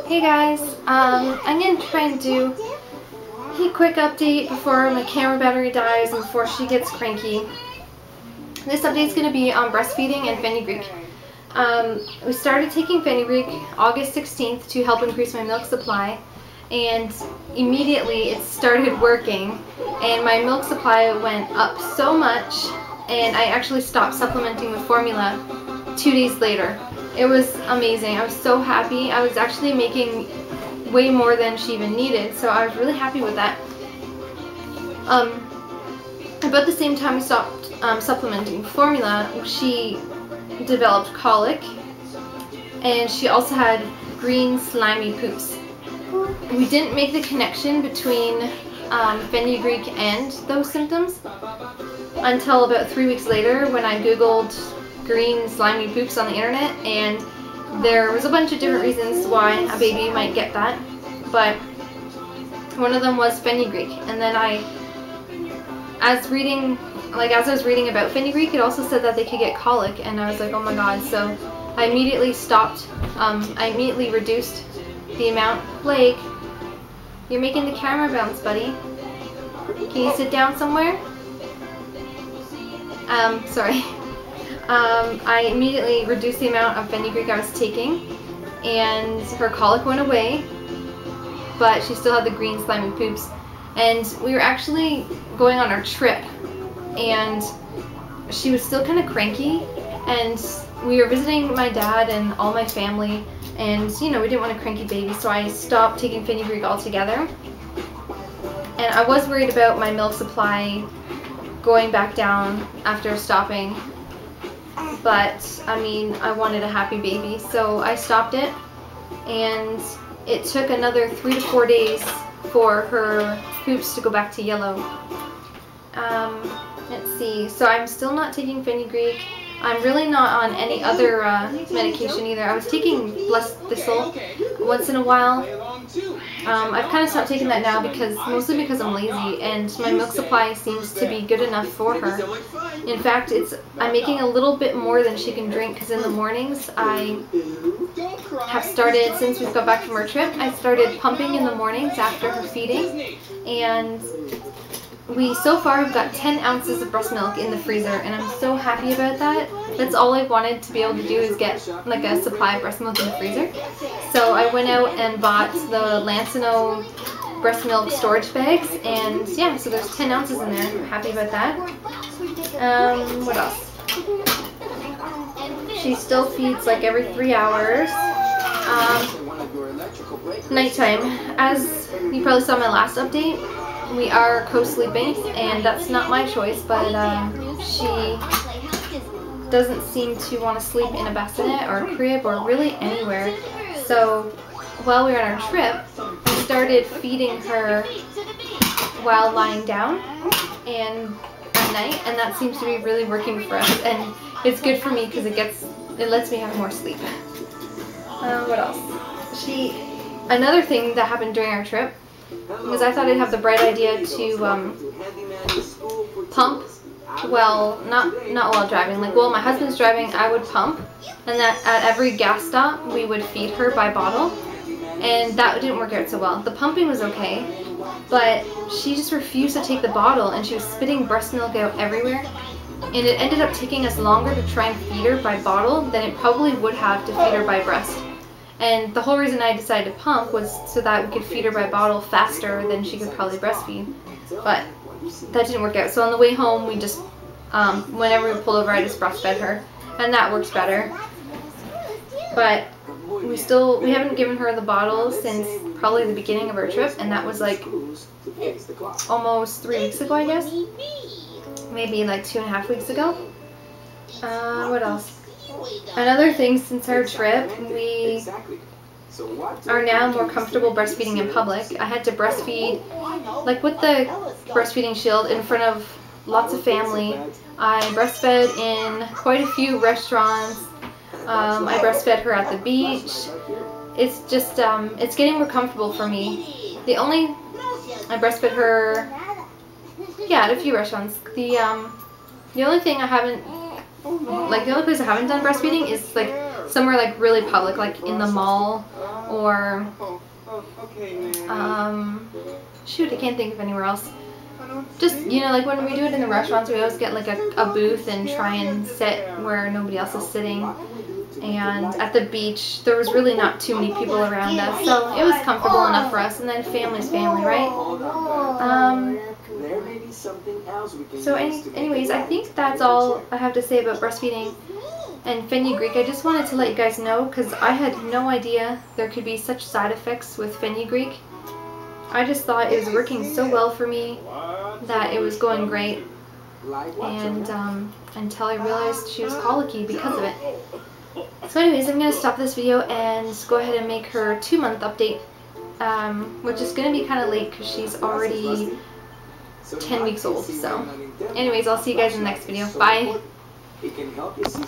Hey guys, I'm going to try and do a quick update before my camera battery dies and before she gets cranky. This update is going to be on breastfeeding and Fenugreek. We started taking Fenugreek August 16th to help increase my milk supply, and immediately it started working and my milk supply went up so much, and I actually stopped supplementing with formula 2 days later. It was amazing. I was so happy. I was actually making way more than she even needed, so I was really happy with that. About the same time we stopped supplementing formula, she developed colic, and she also had green slimy poops. We didn't make the connection between Fenugreek and those symptoms until about 3 weeks later when I googled green slimy poops on the internet, and there was a bunch of different reasons why a baby might get that, but one of them was Fenugreek. And then as I was reading about Fenugreek, it also said that they could get colic, and I was like, oh my god. So I immediately stopped. I immediately reduced the amount. Blake, you're making the camera bounce, buddy. Can you sit down somewhere? Sorry. I immediately reduced the amount of Fenugreek I was taking, and her colic went away, but she still had the green slimy poops. And we were actually going on our trip, and she was still kind of cranky, and we were visiting my dad and all my family, and you know, we didn't want a cranky baby, so I stopped taking Fenugreek altogether. And I was worried about my milk supply going back down after stopping, but I mean, I wanted a happy baby, so I stopped it, and it took another 3 to 4 days for her poops to go back to yellow. Let's see, so I'm still not taking Fenugreek. I'm really not on any other medication either. I was taking Blessed Thistle once in a while. I've kind of stopped taking that now mostly because I'm lazy, and my milk supply seems to be good enough for her. In fact, I'm making a little bit more than she can drink, because in the mornings I have started, since we've got back from our trip, I started pumping in the mornings after her feeding, and so far have got 10 ounces of breast milk in the freezer, and I'm so happy about that. That's all I wanted to be able to do, is get like a supply of breast milk in the freezer. So I went out and bought the Lancino breast milk storage bags, and yeah, so there's 10 ounces in there. I'm happy about that. What else? She still feeds like every 3 hours. Nighttime. As you probably saw in my last update, we are co-sleeping, and that's not my choice, but she doesn't seem to want to sleep in a bassinet or a crib or really anywhere. So while we were on our trip, we started feeding her while lying down and at night, and that seems to be really working for us, and it's good for me because it lets me have more sleep. What else? Another thing that happened during our trip was I thought I'd have the bright idea to pump. Well, not while driving. Like, while my husband's driving, I would pump, and that at every gas stop we would feed her by bottle, and that didn't work out so well. The pumping was okay, but she just refused to take the bottle, and she was spitting breast milk out everywhere, and it ended up taking us longer to try and feed her by bottle than it probably would have to feed her by breast. And the whole reason I decided to pump was so that we could feed her by bottle faster than she could probably breastfeed. But that didn't work out. So on the way home, we just, whenever we pulled over, I just breastfed her. And that works better. But we haven't given her the bottle since probably the beginning of our trip. And that was like almost 3 weeks ago, I guess. Maybe like 2.5 weeks ago. What else? Another thing since our trip, we are now more comfortable breastfeeding in public. I had to breastfeed, like with the breastfeeding shield, in front of lots of family. I breastfed in quite a few restaurants. I breastfed her at the beach. It's just, it's getting more comfortable for me. I breastfed her, yeah, at a few restaurants. The only thing I haven't, the only place I haven't done breastfeeding is like somewhere like really public, like in the mall or shoot, I can't think of anywhere else. Just, you know, like when we do it in the restaurants, we always get like a booth and try and sit where nobody else is sitting. And at the beach, there was really not too many people around us, so it was comfortable enough for us. And then family's family, right? So anyways, I think that's all I have to say about breastfeeding and Fenugreek. I just wanted to let you guys know because I had no idea there could be such side effects with Fenugreek. I just thought it was working so well for me that it was going great, and until I realized she was colicky because of it. So anyways, I'm going to stop this video and go ahead and make her 2-month update, which is going to be kind of late because she's already 10 weeks old. So anyways, I'll see you guys in the next video. Bye!